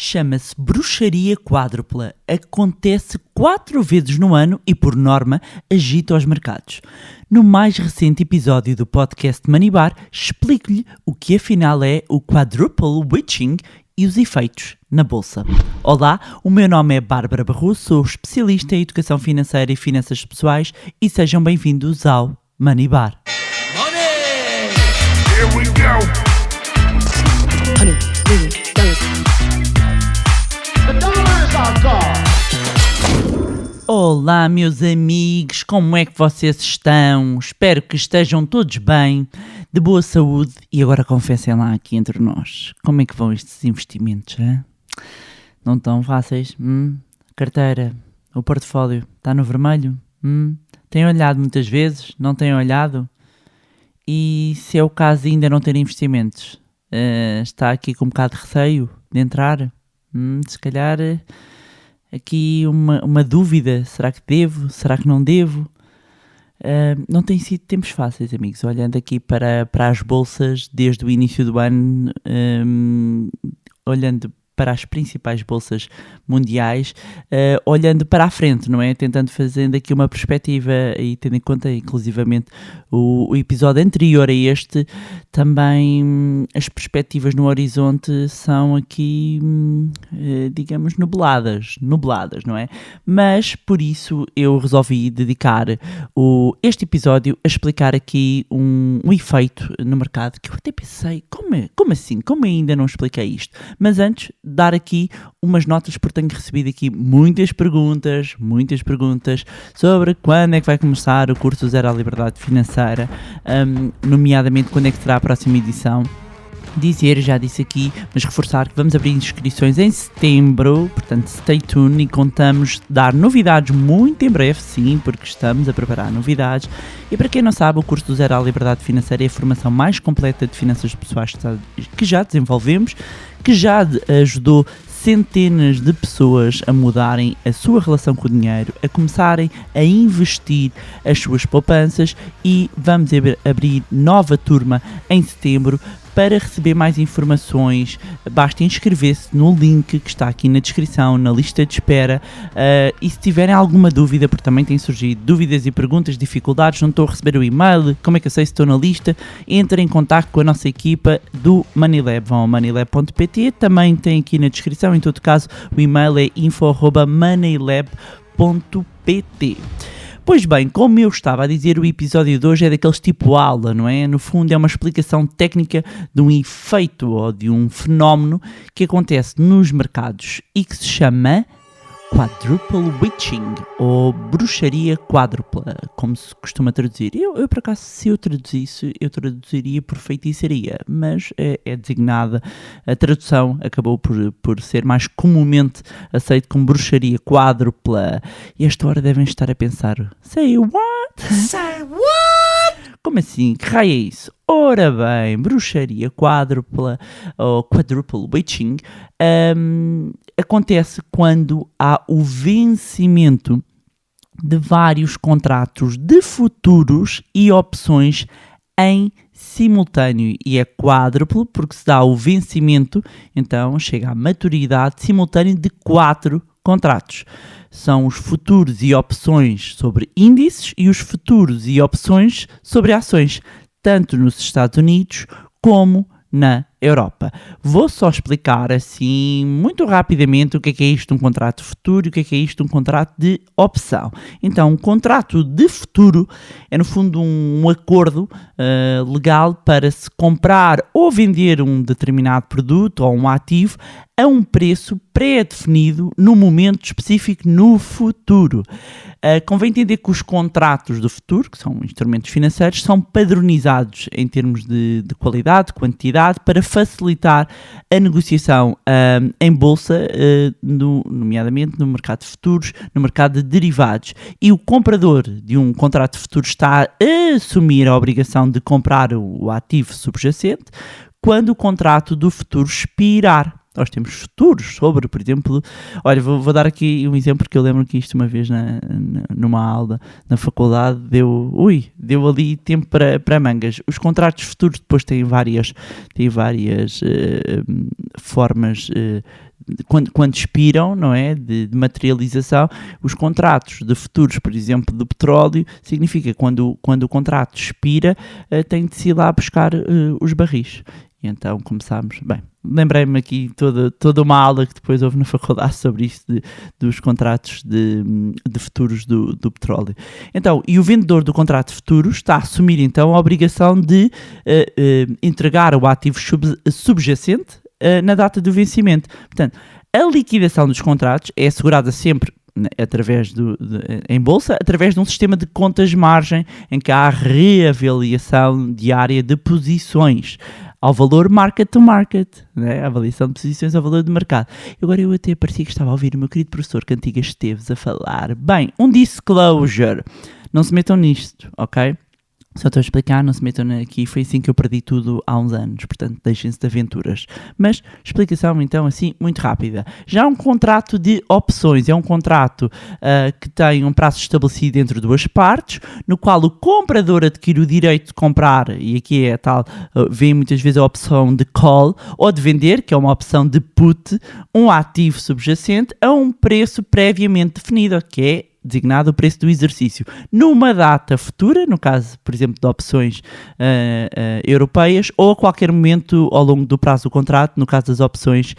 Chama-se bruxaria quádrupla. Acontece 4 vezes no ano e, por norma, agita os mercados. No mais recente episódio do podcast Manibar, explico-lhe o que afinal é o quadruple witching e os efeitos na bolsa. Olá, o meu nome é Bárbara Barroso, sou especialista em educação financeira e finanças pessoais e sejam bem-vindos ao Manibar. Money! Here we go! Honey, baby, dollars. The dollar is our god! Olá, meus amigos, como é que vocês estão? Espero que estejam todos bem, de boa saúde. E agora confessem lá aqui entre nós, como é que vão estes investimentos, hein? Não estão fáceis? Carteira, o portfólio, está no vermelho? Têm olhado muitas vezes? Não têm olhado? E se é o caso de ainda não ter investimentos, está aqui com um bocado de receio de entrar? Se calhar aqui uma dúvida, será que devo, será que não devo? Não tem sido tempos fáceis, amigos, olhando aqui para as bolsas desde o início do ano, olhando para as principais bolsas mundiais, olhando para a frente, não é? Tentando fazer aqui uma perspectiva e tendo em conta, inclusivamente, o episódio anterior a este, também as perspectivas no horizonte são aqui, digamos, nubladas, não é? Mas, por isso, eu resolvi dedicar este episódio a explicar aqui um efeito no mercado que eu até pensei, como assim? Como ainda não expliquei isto? Mas antes, dar aqui umas notas, porque tenho recebido aqui muitas perguntas sobre quando é que vai começar o curso Zero à Liberdade Financeira, nomeadamente quando é que será a próxima edição. Já disse aqui, mas reforçar que vamos abrir inscrições em setembro, portanto stay tuned, e contamos dar novidades muito em breve, sim, porque estamos a preparar novidades. E para quem não sabe, o curso do Zero à Liberdade Financeira é a formação mais completa de finanças pessoais que já desenvolvemos, que já ajudou centenas de pessoas a mudarem a sua relação com o dinheiro, a começarem a investir as suas poupanças, e vamos abrir nova turma em setembro. Para receber mais informações, basta inscrever-se no link que está aqui na descrição, na lista de espera, e se tiverem alguma dúvida, porque também têm surgido dúvidas e perguntas, dificuldades, não estou a receber o e-mail, como é que eu sei se estou na lista, entrem em contato com a nossa equipa do Manilab, vão a manilab.pt, também tem aqui na descrição, em todo caso o e-mail é info@manilab.pt. Pois bem, como eu estava a dizer, o episódio de hoje é daqueles tipo aula, não é? No fundo é uma explicação técnica de um efeito ou de um fenómeno que acontece nos mercados e que se chama quadruple witching, ou bruxaria quádrupla, como se costuma traduzir. Eu por acaso, se eu traduzisse, eu traduziria por feitiçaria, mas é designada, a tradução acabou por ser mais comumente aceito como bruxaria quádrupla. E a esta hora devem estar a pensar, say what? Say what? Como assim? Que raio é isso? Ora bem, bruxaria quádrupla ou quadruple witching acontece quando há o vencimento de vários contratos de futuros e opções em simultâneo, e é quádruplo porque se dá o vencimento, então chega à maturidade simultânea de 4 contratos. São os futuros e opções sobre índices e os futuros e opções sobre ações, tanto nos Estados Unidos como na Europa. Vou só explicar assim muito rapidamente o que é isto de um contrato futuro e o que é isto de um contrato de opção. Então, um contrato de futuro é no fundo um acordo legal para se comprar ou vender um determinado produto ou um ativo a um preço pré-definido no momento específico no futuro. Convém entender que os contratos do futuro, que são instrumentos financeiros, são padronizados em termos de qualidade, quantidade, para facilitar a negociação em bolsa, nomeadamente no mercado de futuros, no mercado de derivados. E o comprador de um contrato de futuros está a assumir a obrigação de comprar o ativo subjacente quando o contrato do futuro expirar. Nós temos futuros sobre, por exemplo, olha, vou dar aqui um exemplo, porque eu lembro que isto uma vez numa aula na faculdade deu ali tempo para mangas. Os contratos futuros depois têm várias formas quando expiram, não é? De materialização, os contratos de futuros, por exemplo, do petróleo, significa que quando o contrato expira, tem de se ir lá buscar os barris. E então começámos, bem, lembrei-me aqui toda uma aula que depois houve na faculdade sobre isto dos contratos de futuros do petróleo. Então, e o vendedor do contrato de futuros está a assumir então a obrigação de entregar o ativo subjacente na data do vencimento. Portanto, a liquidação dos contratos é assegurada sempre através em bolsa, através de um sistema de contas de margem em que há a reavaliação diária de posições ao valor market to market, né? A avaliação de posições ao valor de mercado. Agora eu até parecia que estava a ouvir o meu querido professor Cantigas Esteves a falar. Bem, um disclosure. Não se metam nisto, ok? Só estou a explicar, não se metam aqui, foi assim que eu perdi tudo há uns anos, portanto deixem-se de aventuras. Mas, explicação então assim, muito rápida. Já um contrato de opções é um contrato que tem um prazo estabelecido entre duas partes, no qual o comprador adquire o direito de comprar, e aqui é a tal, vem muitas vezes a opção de call, ou de vender, que é uma opção de put, um ativo subjacente a um preço previamente definido, que é designado o preço do exercício, numa data futura, no caso, por exemplo, de opções europeias, ou a qualquer momento ao longo do prazo do contrato, no caso das opções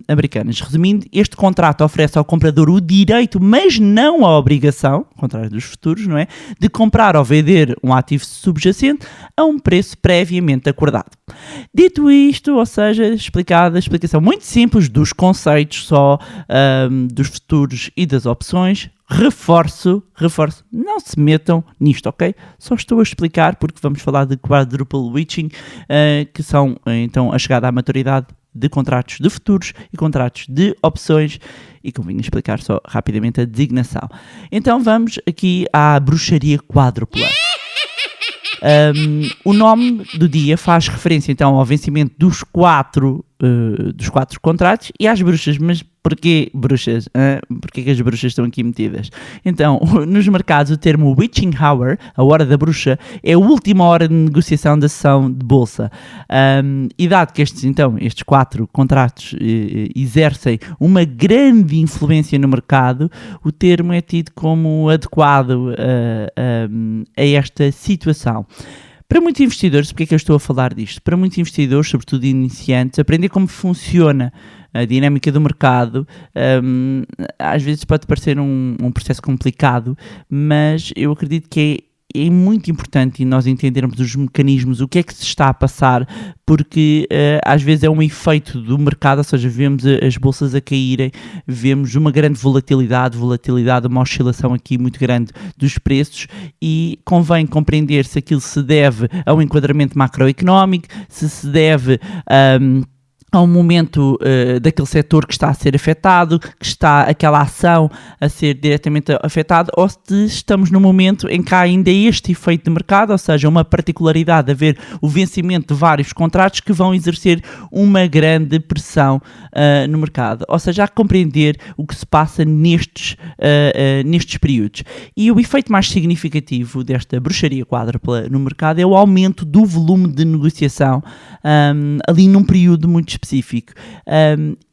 americanas. Resumindo, este contrato oferece ao comprador o direito, mas não a obrigação, ao contrário dos futuros, não é, de comprar ou vender um ativo subjacente a um preço previamente acordado. Dito isto, ou seja, explicada a explicação muito simples dos conceitos só dos futuros e das opções, reforço, não se metam nisto, ok? Só estou a explicar porque vamos falar de quadruple witching, que são então a chegada à maturidade de contratos de futuros e contratos de opções, e convém explicar só rapidamente a designação. Então vamos aqui à bruxaria quádrupla. O nome do dia faz referência então ao vencimento dos quatro contratos e às bruxas. Mas porquê bruxas? Porquê que as bruxas estão aqui metidas? Então, nos mercados o termo witching hour, a hora da bruxa, é a última hora de negociação da sessão de bolsa. E dado que estes quatro contratos exercem uma grande influência no mercado, o termo é tido como adequado a esta situação. Para muitos investidores, porque é que eu estou a falar disto? Para muitos investidores, sobretudo iniciantes, aprender como funciona a dinâmica do mercado, às vezes pode parecer um processo complicado, mas eu acredito que é muito importante nós entendermos os mecanismos, o que é que se está a passar, porque às vezes é um efeito do mercado, ou seja, vemos as bolsas a caírem, vemos uma grande volatilidade, uma oscilação aqui muito grande dos preços, e convém compreender se aquilo se deve a um enquadramento macroeconómico, se deve a um momento daquele setor que está a ser afetado, que está aquela ação a ser diretamente afetada, ou se estamos no momento em que há ainda este efeito de mercado, ou seja, uma particularidade de haver o vencimento de vários contratos que vão exercer uma grande pressão no mercado. Ou seja, há que compreender o que se passa nestes períodos. E o efeito mais significativo desta bruxaria quádrupla no mercado é o aumento do volume de negociação ali num período muito específico.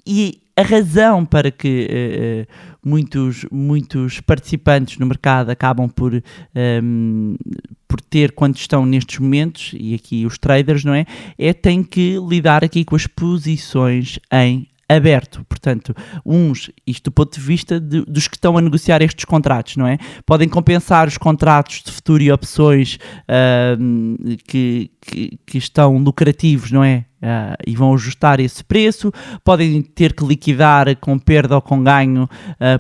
E a razão para que muitos participantes no mercado acabam por ter, quando estão nestes momentos, e aqui os traders, não é? Têm que lidar aqui com as posições em aberto. Portanto, isto do ponto de vista dos que estão a negociar estes contratos, não é? Podem compensar os contratos de futuro e opções que estão lucrativos, não é? E vão ajustar esse preço, podem ter que liquidar com perda ou com ganho,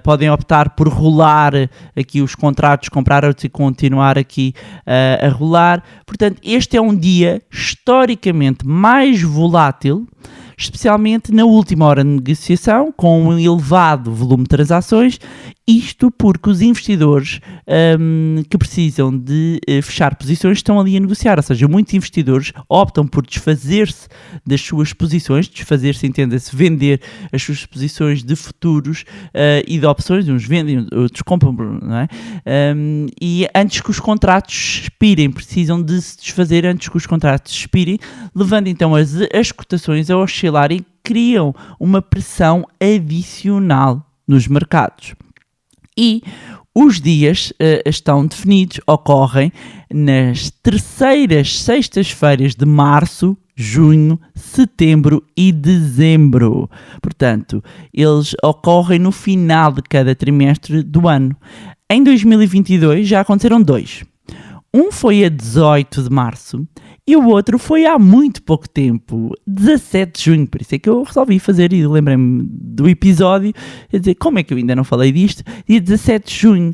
podem optar por rolar aqui os contratos, comprar outros e continuar aqui a rolar. Portanto, este é um dia historicamente mais volátil, especialmente na última hora de negociação, com um elevado volume de transações Isto porque os investidores que precisam de fechar posições estão ali a negociar, ou seja, muitos investidores optam por desfazer-se das suas posições, desfazer-se, entenda-se, vender as suas posições de futuros e de opções, uns vendem, outros compram, não é? E antes que os contratos expirem, precisam de se desfazer antes que os contratos expirem, levando então as cotações a oscilar e criam uma pressão adicional nos mercados. E os dias estão definidos, ocorrem nas terceiras sextas-feiras de março, junho, setembro e dezembro. Portanto, eles ocorrem no final de cada trimestre do ano. Em 2022 já aconteceram 2. Um foi a 18 de março e o outro foi há muito pouco tempo, 17 de junho. Por isso é que eu resolvi fazer e lembrei-me do episódio, a dizer, como é que eu ainda não falei disto? Dia 17 de junho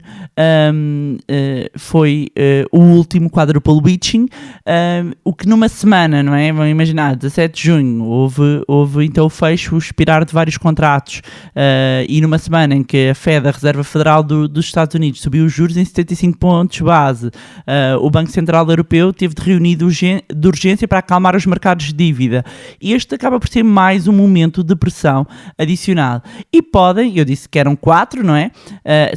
foi o último quadruple witching, o que numa semana, não é? Vão imaginar, 17 de junho, houve então o fecho, o expirar de vários contratos, e numa semana em que a Fed, a Reserva Federal dos Estados Unidos, subiu os juros em 75 pontos base, o Banco Central Europeu teve de reunir de urgência para acalmar os mercados de dívida. Este acaba por ser mais um momento de pressão adicional. E podem, eu disse que eram 4, não é?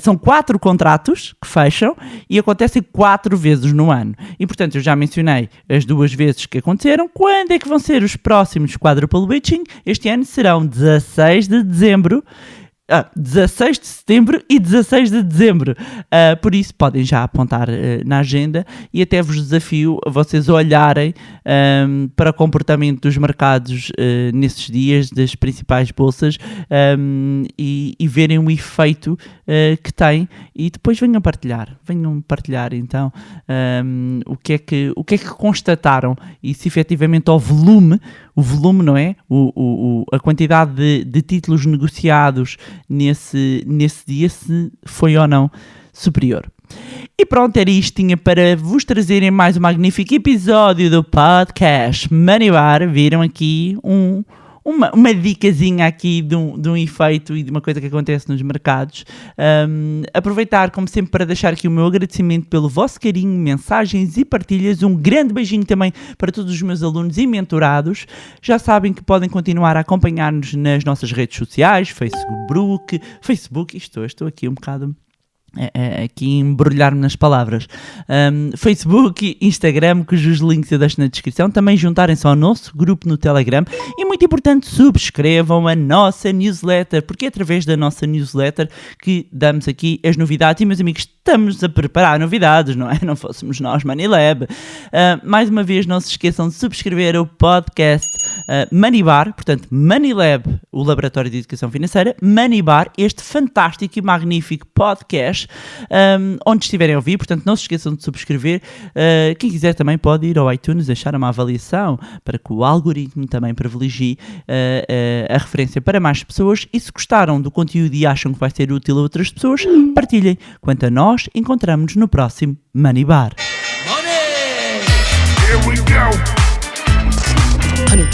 São 4 contratos que fecham e acontecem 4 vezes no ano. E, portanto, eu já mencionei as 2 vezes que aconteceram. Quando é que vão ser os próximos quadruple witching? Este ano serão 16 de dezembro, 16 de setembro e 16 de dezembro. Por isso podem já apontar na agenda e até vos desafio a vocês olharem para o comportamento dos mercados nesses dias das principais bolsas e verem o efeito que tem e depois venham partilhar então o que é que constataram e se efetivamente o volume, não é? A quantidade de títulos negociados nesse dia, se foi ou não superior. E pronto, era isto, tinha para vos trazerem mais um magnífico episódio do podcast Money Bar. Viram aqui uma dicasinha aqui de um efeito e de uma coisa que acontece nos mercados. Aproveitar, como sempre, para deixar aqui o meu agradecimento pelo vosso carinho, mensagens e partilhas. Um grande beijinho também para todos os meus alunos e mentorados. Já sabem que podem continuar a acompanhar-nos nas nossas redes sociais, Facebook, estou aqui um bocado... aqui embrulhar-me nas palavras, Facebook, Instagram, cujos links eu deixo na descrição. Também juntarem-se ao nosso grupo no Telegram e, muito importante, subscrevam a nossa newsletter, porque é através da nossa newsletter que damos aqui as novidades e, meus amigos, estamos a preparar novidades, não é? Não fôssemos nós, Money Lab. Mais uma vez, não se esqueçam de subscrever o podcast Money Bar, portanto, Money Lab, o Laboratório de Educação Financeira, Money Bar, este fantástico e magnífico podcast, onde estiverem a ouvir, portanto não se esqueçam de subscrever. Quem quiser também pode ir ao iTunes, deixar uma avaliação para que o algoritmo também privilegie a referência para mais pessoas, e se gostaram do conteúdo e acham que vai ser útil a outras pessoas, partilhem. Quanto a nós, encontramos-nos no próximo Money Bar. Money! Here we go! Honey,